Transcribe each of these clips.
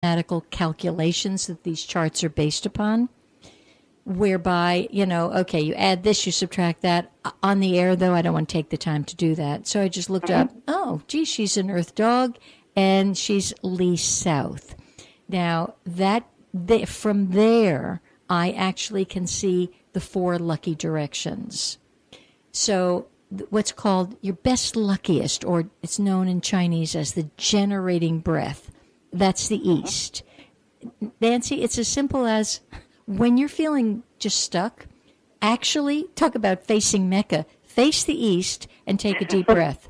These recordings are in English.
mathematical calculations that these charts are based upon, whereby, okay, you add this, you subtract that. On the air, though, I don't want to take the time to do that. So I just looked up, oh, gee, she's an Earth dog, and she's least south. Now, from there, I actually can see the 4 lucky directions. So what's called your best luckiest, or it's known in Chinese as the generating breath, that's the east. Nancy, it's as simple as when you're feeling just stuck, actually talk about facing Mecca, face the east and take a deep breath.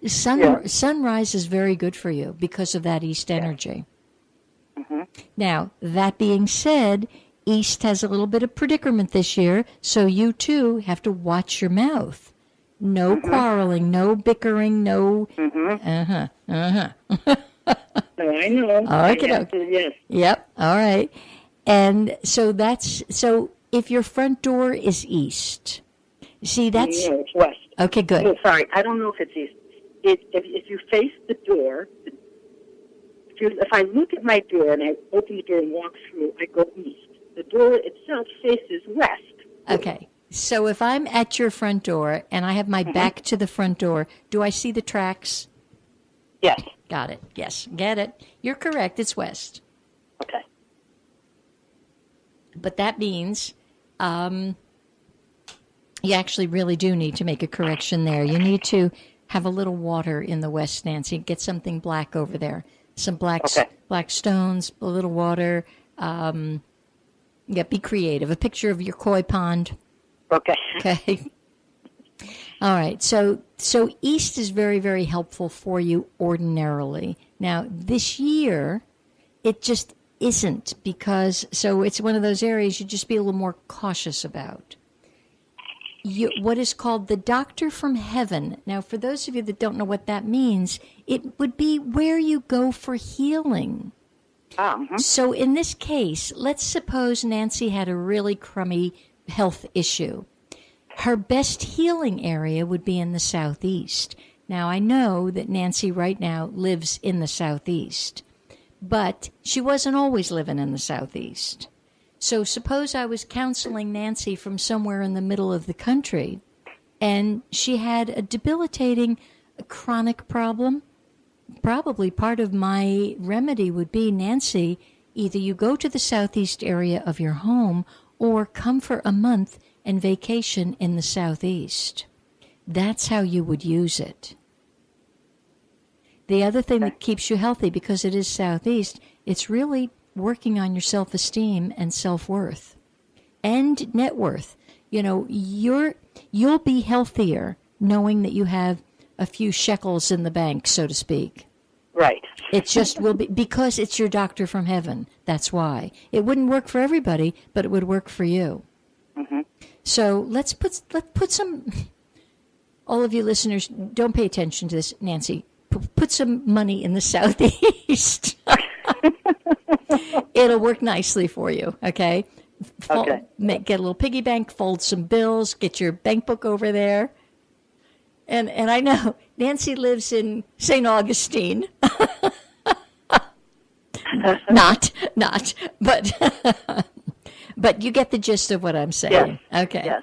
Sunrise is very good for you because of that east energy. Now, that being said, east has a little bit of predicament this year, so you too have to watch your mouth. No quarreling, no bickering, no... No, I know. Okay. Yes. Yep. All right. And so if your front door is east, see, that's... No, it's west. Okay, good. Oh, sorry. I don't know if it's east. If you face the door, if I look at my door and I open the door and walk through, I go east. The door itself faces west. Okay. So if I'm at your front door and I have my back to the front door, do I see the tracks? Yes. Got it. Yes. Get it. You're correct. It's west. Okay. But that means you actually really do need to make a correction there. You need to have a little water in the west, Nancy. Get something black over there. Some black stones, a little water. Be creative. A picture of your koi pond. Okay. Okay. All right. So east is very, very helpful for you ordinarily. Now, this year, it just isn't because, so it's one of those areas you just be a little more cautious about. What is called the doctor from heaven. Now, for those of you that don't know what that means, it would be where you go for healing. So in this case, let's suppose Nancy had a really crummy health issue. Her best healing area would be in the southeast. Now, I know that Nancy right now lives in the southeast, but she wasn't always living in the southeast. So suppose I was counseling Nancy from somewhere in the middle of the country, and she had a debilitating chronic problem. Probably part of my remedy would be, Nancy, either you go to the southeast area of your home or come for a month and vacation in the southeast. That's how you would use it. The other thing that keeps you healthy, because it is southeast, it's really working on your self-esteem and self-worth and net worth. You'll be healthier knowing that you have a few shekels in the bank, so to speak. Right. It just will be, because it's your doctor from heaven. That's why. It wouldn't work for everybody, but it would work for you. So let's put some, all of you listeners, don't pay attention to this, Nancy. Put some money in the southeast. It'll work nicely for you, okay? Okay. Get a little piggy bank, fold some bills, get your bank book over there. And I know Nancy lives in St. Augustine. Not, but you get the gist of what I'm saying. Yes. Okay. Yes.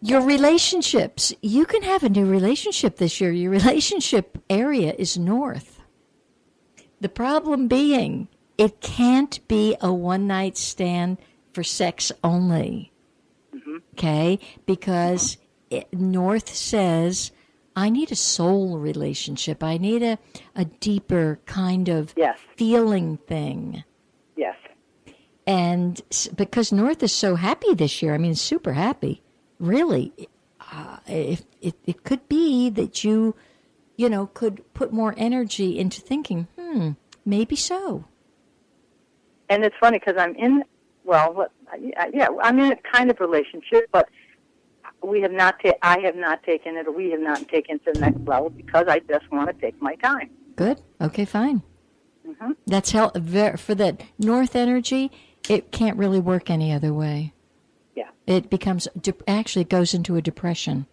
Your relationships, you can have a new relationship this year. Your relationship area is north. The problem being, it can't be a one-night stand for sex only. Okay? Because north says, I need a soul relationship. I need a deeper kind of feeling thing. Yes. And because North is so happy this year, I mean, super happy, really, it could be that you could put more energy into thinking, maybe so. And it's funny because I'm in, I'm in a kind of relationship, but I have not taken it, or we have not taken it to the next level because I just want to take my time. Good. Okay, fine. That's for the North energy. It can't really work any other way. Yeah. It becomes, actually goes into a depression.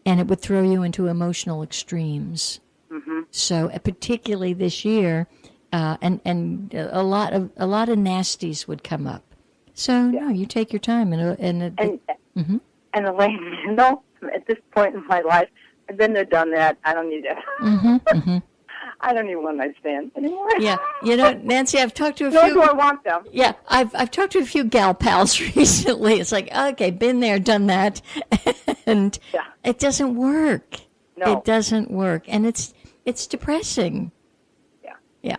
And it would throw you into emotional extremes. So particularly this year, and a lot of nasties would come up. So no, you take your time And Elaine, at this point in my life, I've been there, done that. I don't need it. I don't even want my stand anymore. Yeah, Nancy, I've talked to a Nor few. do I want them. Yeah, I've talked to a few gal pals recently. It's like, okay, been there, done that, and it doesn't work. No, it doesn't work, and it's depressing. Yeah.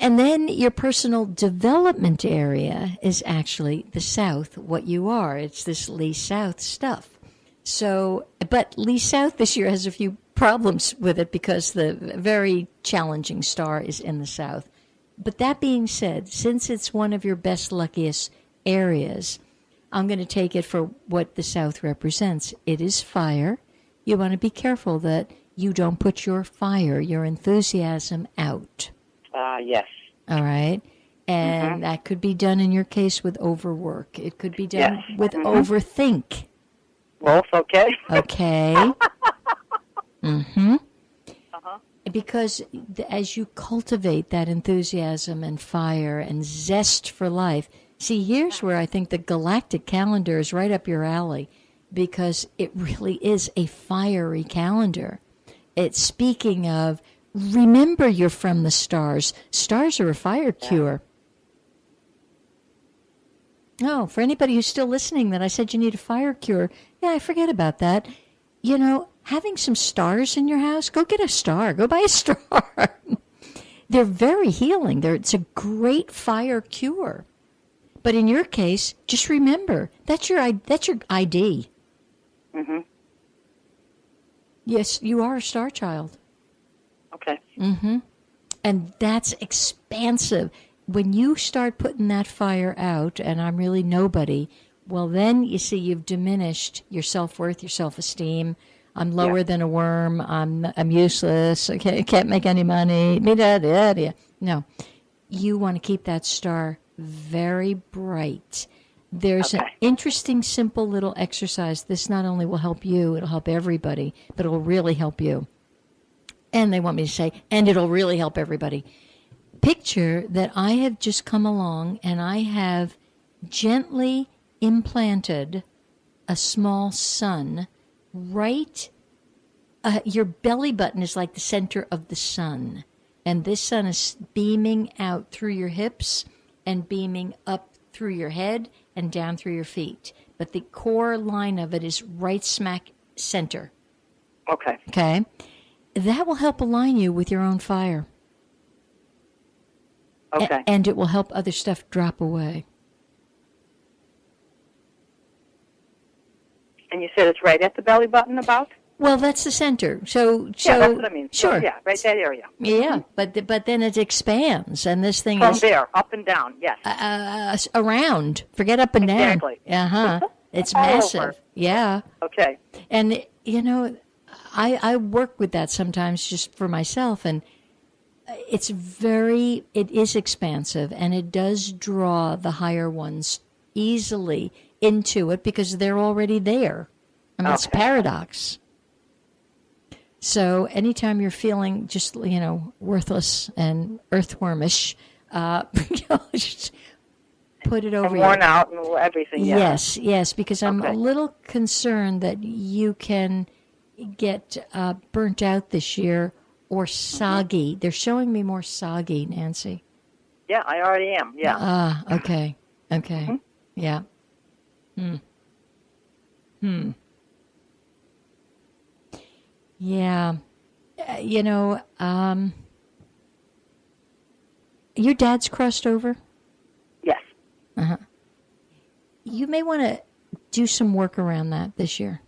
And then your personal development area is actually the South, what you are. It's this Lee South stuff. So, but Lee South this year has a few problems with it because the very challenging star is in the South. But that being said, since it's one of your best, luckiest areas, I'm going to take it for what the South represents. It is fire. You want to be careful that you don't put your fire, your enthusiasm out. Yes. All right. And that could be done in your case with overwork. It could be done with overthink. Both, okay. Okay. Because as you cultivate that enthusiasm and fire and zest for life, see, here's where I think the galactic calendar is right up your alley, because it really is a fiery calendar. It's speaking of, remember you're from the stars. Stars are a fire cure. Oh, for anybody who's still listening that I said you need a fire cure, yeah, I forget about that. Having some stars in your house, go get a star. Go buy a star. They're very healing. It's a great fire cure. But in your case, just remember, that's your ID. Yes, you are a star child. Okay. And that's expansive. When you start putting that fire out, and I'm really nobody, well, then you see you've diminished your self-worth, your self-esteem. I'm lower than a worm. I'm useless. Okay, I can't make any money. No, you want to keep that star very bright. There's an interesting, simple little exercise. This not only will help you, it'll help everybody, but it will really help you. And they want me to say, and it'll really help everybody. Picture that I have just come along and I have gently implanted a small sun right. Your belly button is like the center of the sun. And this sun is beaming out through your hips and beaming up through your head and down through your feet. But the core line of it is right smack center. Okay? That will help align you with your own fire. Okay. And it will help other stuff drop away. And you said it's right at the belly button about? Well, that's the center. So that's what I mean. Sure. So, right that area. Yeah, but then it expands, and this thing From is there, up and down, yes. Around. Forget up and down. Exactly. It's All massive. over. Yeah. Okay. And, I work with that sometimes just for myself, and it is expansive, and it does draw the higher ones easily into it because they're already there. I mean, it's a paradox. So anytime you're feeling just, worthless and earthwormish, just put it over. And worn out and everything. Yeah. Yes, because I'm a little concerned that you can get burnt out this year or soggy. They're showing me more soggy, Nancy. Yeah, I already am. Yeah. Okay. Yeah. Yeah. Your dad's crossed over? Yes. You may want to do some work around that this year.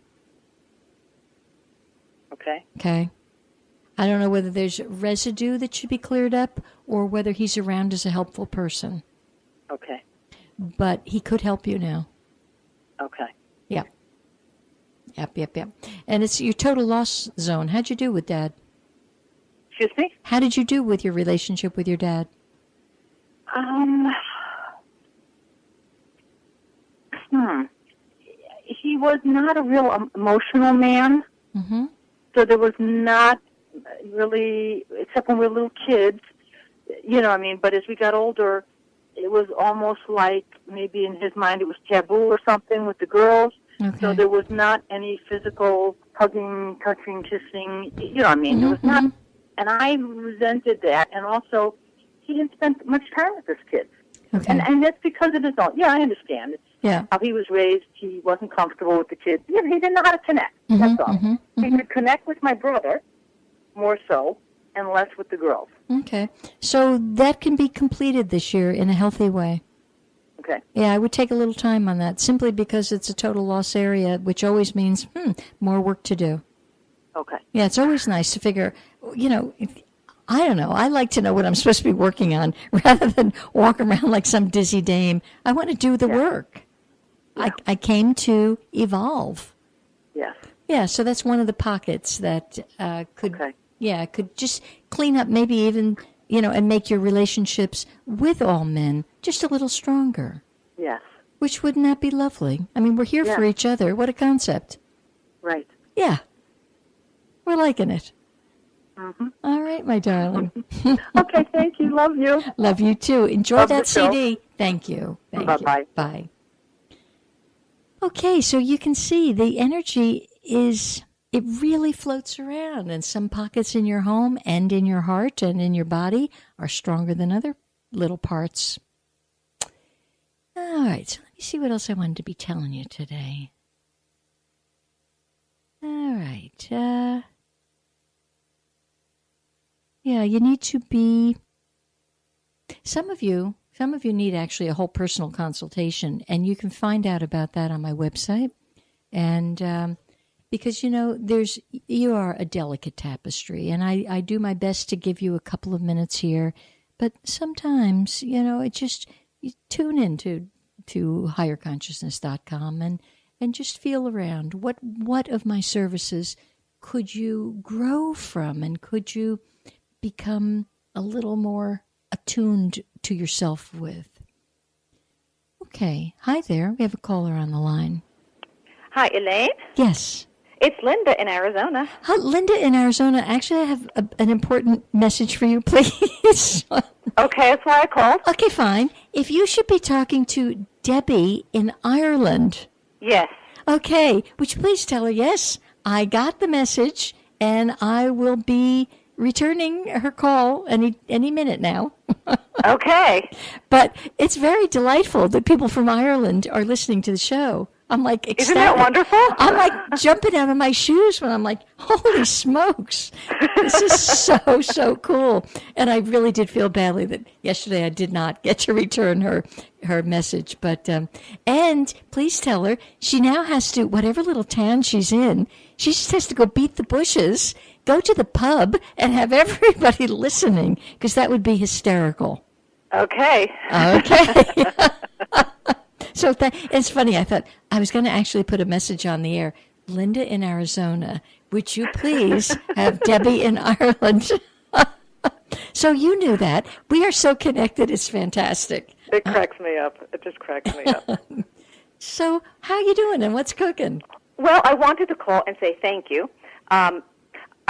Okay. I don't know whether there's residue that should be cleared up or whether he's around as a helpful person. Okay. But he could help you now. Okay. Yeah. Yep. And it's your total loss zone. How'd you do with Dad? Excuse me? How did you do with your relationship with your dad? He was not a real emotional man. So there was not really, except when we were little kids, you know what I mean? But as we got older, it was almost like maybe in his mind it was taboo or something with the girls. Okay. So there was not any physical hugging, touching, kissing, you know what I mean? There was not, and I resented that. And also, he didn't spend much time with his kids. Okay. And that's because of his own. Yeah, I understand. Yeah. How he was raised, he wasn't comfortable with the kids. Yeah, he didn't know how to connect. That's all. He could connect with my brother more so and less with the girls. Okay. So that can be completed this year in a healthy way. Okay. Yeah, I would take a little time on that simply because it's a total loss area, which always means more work to do. Okay. Yeah, it's always nice to figure, I don't know. I like to know what I'm supposed to be working on rather than walk around like some dizzy dame. I want to do the work. Yeah. I came to evolve. Yes. Yeah, so that's one of the pockets that could just clean up maybe even, and make your relationships with all men just a little stronger. Yes. Which wouldn't that be lovely? I mean, we're here for each other. What a concept. Right. Yeah. We're liking it. All right, my darling. Okay, thank you. Love you. Love you too. Enjoy Love that the show. CD. Thank you. Bye-bye. Bye. Okay, so you can see the energy it really floats around, and some pockets in your home and in your heart and in your body are stronger than other little parts. All right, so let me see what else I wanted to be telling you today. All right. Yeah, you need to be... Some of you need actually a whole personal consultation, and you can find out about that on my website. And because, you are a delicate tapestry, and I do my best to give you a couple of minutes here, but sometimes, it just, you tune into higherconsciousness.com and just feel around. What of my services could you grow from, and could you become a little more attuned to yourself with? Okay. Hi there. We have a caller on the line. Hi, Elaine? Yes. It's Linda in Arizona. Hi, Linda in Arizona. Actually, I have an important message for you, please. Okay, that's why I called. Okay, fine. If you should be talking to Debbie in Ireland. Yes. Okay. Would you please tell her, yes, I got the message, and I will be returning her call any minute now. Okay. But it's very delightful that people from Ireland are listening to the show. I'm like ecstatic. Isn't that wonderful? I'm like jumping out of my shoes when I'm like, holy smokes. This is so cool. And I really did feel badly that yesterday I did not get to return her message. But and please tell her she now has to, whatever little town she's in, she just has to go beat the bushes, go to the pub, and have everybody listening, because that would be hysterical. Okay. Okay. So it's funny. I thought I was going to actually put a message on the air. Linda in Arizona, would you please have Debbie in Ireland? So you knew that. We are so connected. It's fantastic. It cracks me up. It just cracks me up. So how you doing and what's cooking? Well, I wanted to call and say thank you. I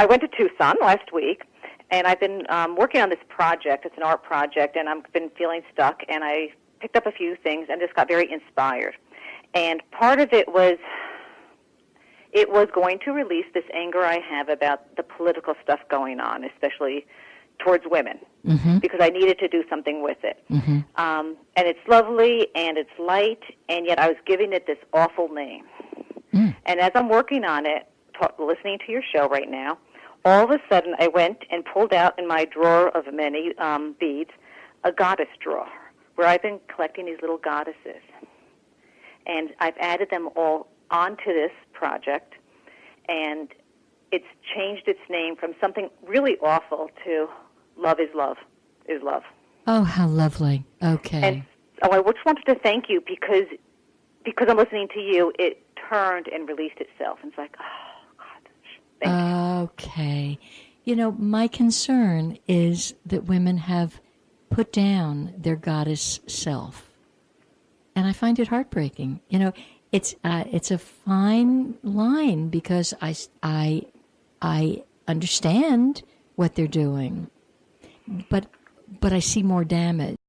went to Tucson last week, and I've been working on this project. It's an art project, and I've been feeling stuck, and I picked up a few things and just got very inspired. And part of it was going to release this anger I have about the political stuff going on, especially towards women, because I needed to do something with it. And it's lovely and it's light, and yet I was giving it this awful name. And as I'm working on it, listening to your show right now, all of a sudden I went and pulled out in my drawer of many beads a goddess drawer, where I've been collecting these little goddesses. And I've added them all onto this project, and it's changed its name from something really awful to love is love is love. Oh, how lovely. Okay. And I just wanted to thank you because I'm listening to you, it turned and released itself. And it's like, oh, God, thank you. Okay. My concern is that women have put down their goddess self, and I find it heartbreaking. It's a fine line, because I understand what they're doing, but but I see more damage.